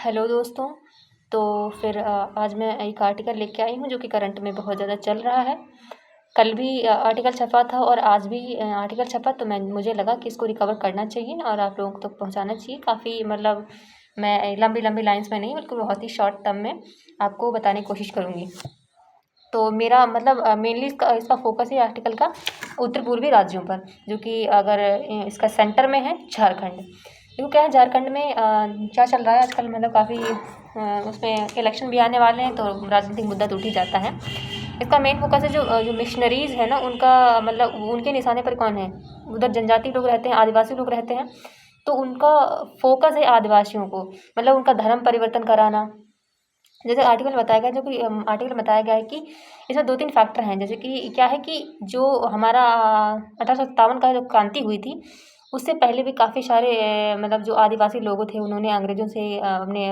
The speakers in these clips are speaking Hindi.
हेलो दोस्तों। तो फिर आज मैं एक आर्टिकल लेके आई हूँ जो कि करंट में बहुत ज़्यादा चल रहा है। कल भी आर्टिकल छपा था और आज भी आर्टिकल छपा, तो मुझे लगा कि इसको रिकवर करना चाहिए और आप लोगों तक पहुँचाना चाहिए। काफ़ी मतलब मैं लंबी लंबी लाइंस में नहीं, बल्कि बहुत ही शॉर्ट टर्म में आपको बताने की कोशिश करूँगी। तो मेरा मतलब मेनली इसका फोकस है आर्टिकल का उत्तर पूर्वी राज्यों पर, जो कि अगर इसका सेंटर में है झारखंड। देखो क्या है, झारखंड में क्या चल रहा है आजकल, मतलब काफ़ी उसमें इलेक्शन भी आने वाले हैं, तो राजनीतिक मुद्दा तो उठ ही जाता है। इसका मेन फोकस है जो मिशनरीज़ है ना, उनका मतलब उनके निशाने पर कौन है। उधर जनजाति लोग रहते हैं, आदिवासी लोग रहते हैं, तो उनका फोकस है आदिवासियों को, मतलब उनका धर्म परिवर्तन कराना। जैसे आर्टिकल बताया गया, जो कि आर्टिकल में बताया गया है कि इसमें 2-3 फैक्टर हैं। जैसे कि क्या है कि जो हमारा 1857 का जो क्रांति हुई थी, उससे पहले भी काफ़ी सारे मतलब जो आदिवासी लोग थे, उन्होंने अंग्रेज़ों से अपने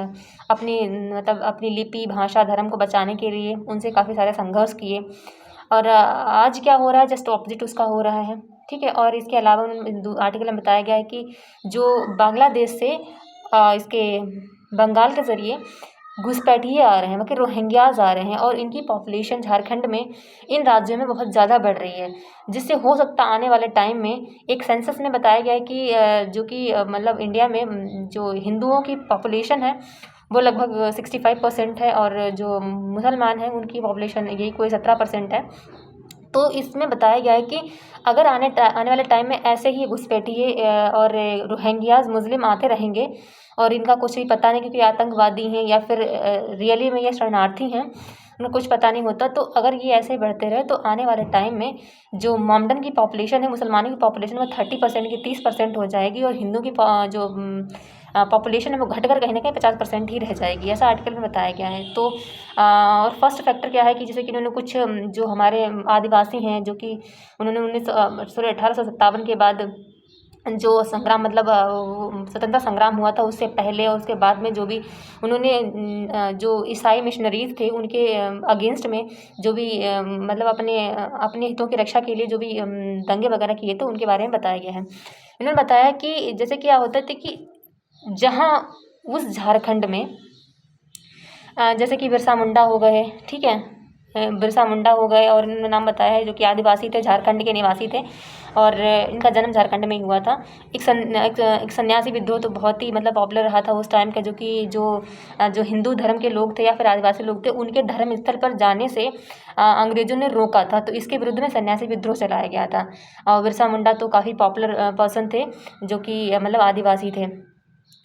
अपनी मतलब अपनी लिपि, भाषा, धर्म को बचाने के लिए उनसे काफ़ी सारे संघर्ष किए। और आज क्या हो रहा है, जस्ट ऑपोजिट उसका हो रहा है, ठीक है। और इसके अलावा आर्टिकल में बताया गया है कि जो बांग्लादेश से इसके बंगाल के ज़रिए घुसपैठिए आ रहे हैं, मतलब रोहिंग्याज आ रहे हैं, और इनकी पॉपुलेशन झारखंड में इन राज्यों में बहुत ज़्यादा बढ़ रही है। जिससे हो सकता आने वाले टाइम में एक सेंसस में बताया गया है कि जो कि मतलब इंडिया में जो हिंदुओं की पॉपुलेशन है वो लगभग 65% है, और जो मुसलमान हैं उनकी पॉपुलेशन यही कोई 17% है। तो इसमें बताया गया है कि अगर आने वाले टाइम में ऐसे ही घुसपैठिए और रोहिंग्याज मुस्लिम आते रहेंगे, और इनका कुछ भी पता नहीं, क्योंकि आतंकवादी हैं या फिर रियली में ये शरणार्थी हैं, उन्हें कुछ पता नहीं होता। तो अगर ये ऐसे बढ़ते रहे, तो आने वाले टाइम में जो मोमडन की पॉपुलेशन है, मुसलमानों की पॉपुलेशन, वो 30% की 30% हो जाएगी, और हिंदू की जो पॉपुलेशन है वो घटकर कहीं ना कहीं 50% ही रह जाएगी, ऐसा आर्टिकल में बताया गया है। तो और फर्स्ट फैक्टर क्या है कि जैसे कि इन्होंने कुछ जो हमारे आदिवासी हैं, जो कि उन्होंने 1857 के बाद जो संग्राम मतलब स्वतंत्रता संग्राम हुआ था, उससे पहले और उसके बाद में जो भी उन्होंने जो ईसाई मिशनरीज थे उनके अगेंस्ट में जो भी मतलब अपने हितों की रक्षा के लिए जो भी दंगे वगैरह किए थे, उनके बारे में बताया गया है। इन्होंने बताया कि जैसे क्या होता था कि जहाँ उस झारखंड में जैसे कि बिरसा मुंडा हो गए, ठीक है, बिरसा मुंडा हो गए, और इन्होंने नाम बताया है जो कि आदिवासी थे, झारखंड के निवासी थे, और इनका जन्म झारखंड में ही हुआ था। एक सन्यासी विद्रोह तो बहुत ही मतलब पॉपुलर रहा था उस टाइम का, जो कि जो हिंदू धर्म के लोग थे या फिर आदिवासी लोग थे, उनके धर्म स्थल पर जाने से अंग्रेज़ों ने रोका था, तो इसके विरुद्ध में सन्यासी विद्रोह चलाया गया था। और बिरसा मुंडा तो काफ़ी पॉपुलर पर्सन थे, जो कि मतलब आदिवासी थे।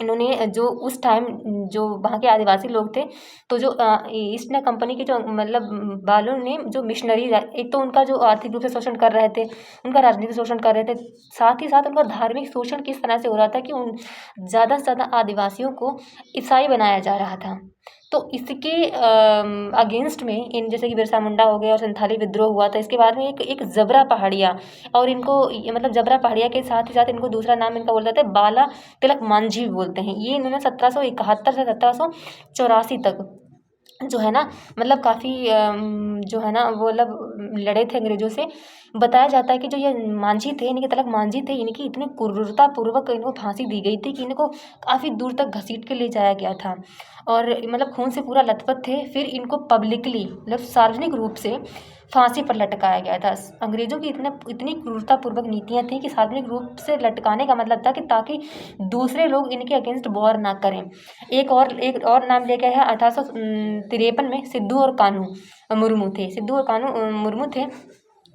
इन्होंने जो उस टाइम जो वहाँ के आदिवासी लोग थे, तो जो ईस्ट इंडिया कंपनी के जो मतलब वालों ने जो मिशनरीज, एक तो उनका जो आर्थिक रूप से शोषण कर रहे थे, उनका राजनीतिक शोषण कर रहे थे, साथ ही साथ उनका धार्मिक शोषण किस तरह से हो रहा था कि उन ज़्यादा से ज़्यादा आदिवासियों को ईसाई बनाया जा रहा था। तो इसके अगेंस्ट में इन जैसे कि बिरसा मुंडा हो गया और संथाली विद्रोह हुआ था, इसके बाद में एक जबरा पहाड़िया, और इनको मतलब जबरा पहाड़िया के साथ ही साथ इनको दूसरा नाम इनका बोल जाता है बाला तिलक मांझी बोलते हैं। ये इन्होंने 1771 से 1784 तक जो है ना, मतलब काफ़ी जो है ना वो मतलब लड़े थे अंग्रेज़ों से। बताया जाता है कि जो ये मांझी थे, इनके तिलक मांझी थे, इनकी इतनी क्रूरतापूर्वक इनको फांसी दी गई थी कि इनको काफ़ी दूर तक घसीट के ले जाया गया था, और मतलब खून से पूरा लथपथ थे। फिर इनको पब्लिकली मतलब सार्वजनिक रूप से फांसी पर लटकाया गया था। अंग्रेज़ों की इतनी क्रूरतापूर्वक नीतियाँ थी कि सार्वजनिक रूप से लटकाने का मतलब था कि ताकि दूसरे लोग इनके अगेंस्ट वॉर ना करें। एक और नाम लेके है 1853 में सिद्धू और कान्हू मुर्मू थे। सिद्धू और कान्हू मुर्मू थे।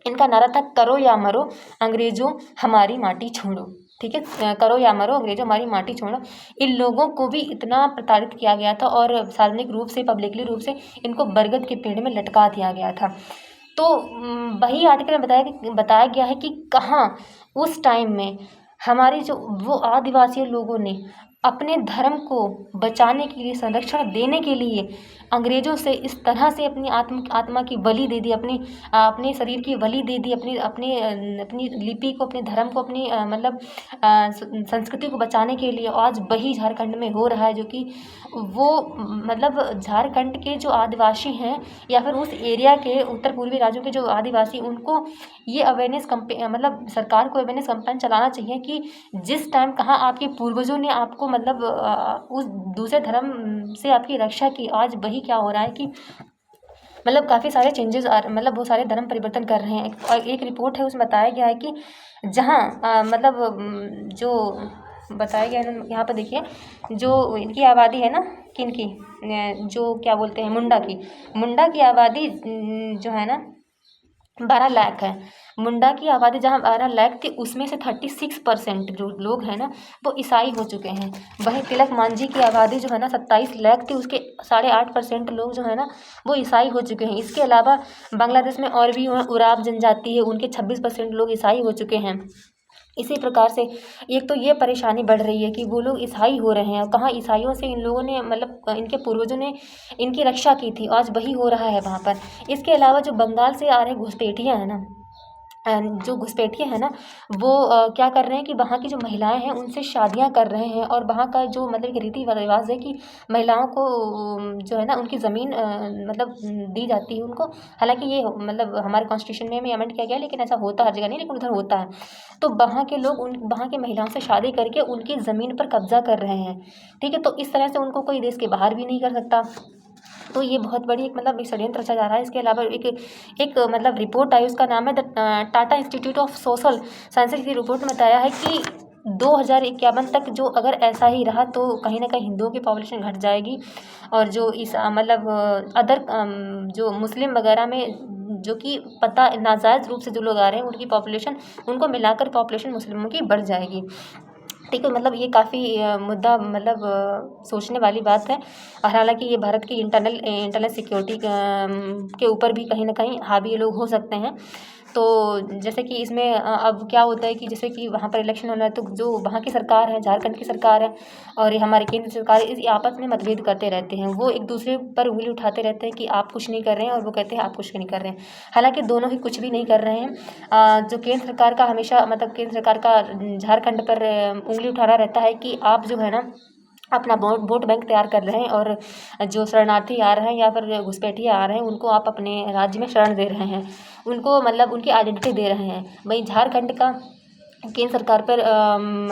इनका नारा था करो या मरो अंग्रेजों हमारी माटी छोड़ो, ठीक है, करो या मरो अंग्रेजों हमारी माटी छोड़ो। इन लोगों को भी इतना प्रताड़ित किया गया था, और सार्वजनिक रूप से पब्लिकली रूप से इनको बरगद के पेड़ में लटका दिया गया था। तो वही आर्टिकल में बताया गया है कि कहाँ उस टाइम में हमारे जो वो आदिवासी लोगों ने अपने धर्म को बचाने के लिए, संरक्षण देने के लिए अंग्रेज़ों से इस तरह से अपनी आत्मा की बलि दे दी, अपने शरीर की बलि दे दी, अपनी लिपि को, अपने धर्म को, अपनी मतलब संस्कृति को बचाने के लिए। आज वही झारखंड में हो रहा है, जो कि वो मतलब झारखंड के जो आदिवासी हैं या फिर उस एरिया के उत्तर पूर्वी राज्यों के जो आदिवासी, उनको ये मतलब सरकार को अवेयरनेस कैंपेन चलाना चाहिए कि जिस टाइम कहाँ आपके पूर्वजों ने आपको मतलब उस दूसरे धर्म से आपकी रक्षा की, आज वही क्या हो रहा है कि मतलब काफ़ी सारे चेंजेस मतलब वो सारे धर्म परिवर्तन कर रहे हैं। और एक रिपोर्ट है उसमें बताया गया है कि जहाँ मतलब जो बताया गया है यहाँ पर देखिए, जो इनकी आबादी है ना, किनकी, जो क्या बोलते हैं, मुंडा की आबादी जो है ना 12 लाख है। मुंडा की आबादी जहाँ 12 लाख थी, उसमें से 36% जो लोग हैं ना वो ईसाई हो चुके हैं। वहीं तिलक मांझी की आबादी जो है ना 27 लाख थी, उसके 8.5% लोग जो है ना वो ईसाई हो चुके हैं। इसके अलावा बांग्लादेश में और भी उराव जनजाति है, उनके 26% लोग ईसाई हो चुके हैं। इसी प्रकार से एक तो ये परेशानी बढ़ रही है कि वो लोग ईसाई हो रहे हैं, और कहाँ ईसाइयों से इन लोगों ने मतलब इनके पूर्वजों ने इनकी रक्षा की थी, आज वही हो रहा है वहाँ पर। इसके अलावा जो बंगाल से आ रहे घुसपैठियाँ हैं ना, जो घुसपैठिए हैं ना वो क्या कर रहे हैं कि वहाँ की जो महिलाएं हैं उनसे शादियां कर रहे हैं, और वहाँ का जो मतलब कि रीति रिवाज है कि महिलाओं को जो है ना उनकी ज़मीन मतलब दी जाती है उनको। हालांकि ये मतलब हमारे कॉन्स्टिट्यूशन में अमेंड किया गया है, लेकिन ऐसा होता हर जगह नहीं, लेकिन उधर होता है। तो वहाँ के लोग वहाँ की महिलाओं से शादी करके उनकी ज़मीन पर कब्जा कर रहे हैं। ठीक है, तो इस तरह से उनको कोई देश के बाहर भी नहीं कर सकता। तो ये बहुत बड़ी एक मतलब एक षड्यंत्र रचा जा रहा है। इसके अलावा एक मतलब रिपोर्ट आई, उसका नाम है the Tata institute of social sciences की रिपोर्ट में बताया है कि 2051 तक जो अगर ऐसा ही रहा तो कहीं ना कहीं हिंदुओं की पॉपुलेशन घट जाएगी, और जो इस मतलब अदर जो मुस्लिम वगैरह में जो कि पता नाजायज़ रूप से जो लोग आ रहे हैं उनकी पॉपुलेशन, उनको मिलाकर पॉपुलेशन मुस्लिमों की बढ़ जाएगी। ठीक है, मतलब ये काफ़ी मुद्दा मतलब सोचने वाली बात है। और हालांकि ये भारत की इंटरनल सिक्योरिटी के ऊपर भी कहीं ना कहीं हावी ये लोग हो सकते हैं। तो जैसे कि इसमें अब क्या होता है कि जैसे कि वहाँ पर इलेक्शन होना है, तो जो वहाँ की सरकार है, झारखंड की सरकार है, और ये हमारी केंद्र सरकार है, इस आपस में मतभेद करते रहते हैं। वो एक दूसरे पर उंगली उठाते रहते हैं कि आप कुछ नहीं कर रहे हैं, और वो कहते हैं आप कुछ नहीं कर रहे हैं। हालांकि दोनों ही कुछ भी नहीं कर रहे हैं। जो केंद्र सरकार का हमेशा मतलब केंद्र सरकार का झारखंड पर उंगली उठाना रहता है कि आप जो है ना अपना वोट बैंक तैयार कर रहे हैं, और जो शरणार्थी आ रहे हैं या फिर घुसपैठिए आ रहे हैं उनको आप अपने राज्य में शरण दे रहे हैं, उनको मतलब उनकी आइडेंटिटी दे रहे हैं। वहीं झारखंड का केंद्र सरकार पर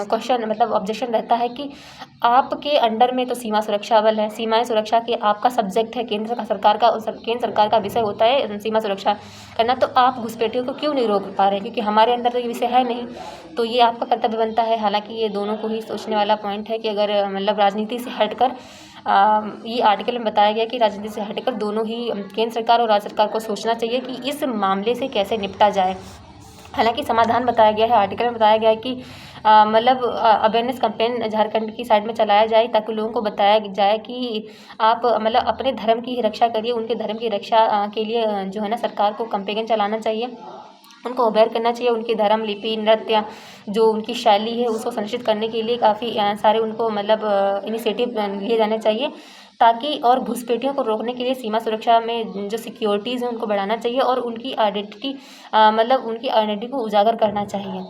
क्वेश्चन मतलब ऑब्जेक्शन रहता है कि आपके अंडर में तो सीमा सुरक्षा बल है, सीमाएं सुरक्षा के आपका सब्जेक्ट है, केंद्र सरकार का विषय होता है सीमा सुरक्षा करना, तो आप घुसपैठियों को क्यों नहीं रोक पा रहे हैं, क्योंकि हमारे अंदर तो ये विषय है नहीं, तो ये आपका कर्तव्य बनता है। हालांकि ये दोनों को ही सोचने वाला पॉइंट है कि अगर मतलब राजनीति से हटकर ये आर्टिकल में बताया गया कि राजनीति से हटकर दोनों ही केंद्र सरकार और राज्य सरकार को सोचना चाहिए कि इस मामले से कैसे निपटा जाए। हालांकि समाधान बताया गया है, आर्टिकल में बताया गया है कि मतलब अवेयरनेस कैंपेन झारखंड की साइड में चलाया जाए, ताकि लोगों को बताया जाए कि आप मतलब अपने धर्म की रक्षा करिए। उनके धर्म की रक्षा के लिए जो है ना सरकार को कैंपेन चलाना चाहिए, उनको अवेयर करना चाहिए। उनकी धर्म लिपि नृत्य जो उनकी शैली है उसको संरक्षित करने के लिए काफ़ी सारे उनको मतलब इनिशिएटिव लिए जाने चाहिए, ताकि और घुसपैठियों को रोकने के लिए सीमा सुरक्षा में जो सिक्योरिटीज़ हैं उनको बढ़ाना चाहिए, और उनकी आइडेंटिटी मतलब उनकी आइडेंटिटी को उजागर करना चाहिए,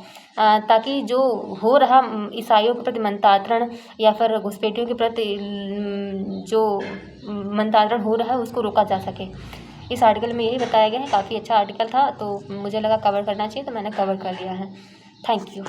ताकि जो हो रहा ईसाइयों के प्रति मंतांतरण या फिर घुसपैठियों के प्रति जो मंतांतरण हो रहा है उसको रोका जा सके। इस आर्टिकल में यही बताया गया है। काफ़ी अच्छा आर्टिकल था, तो मुझे लगा कवर करना चाहिए, तो मैंने कवर कर लिया है। Thank you.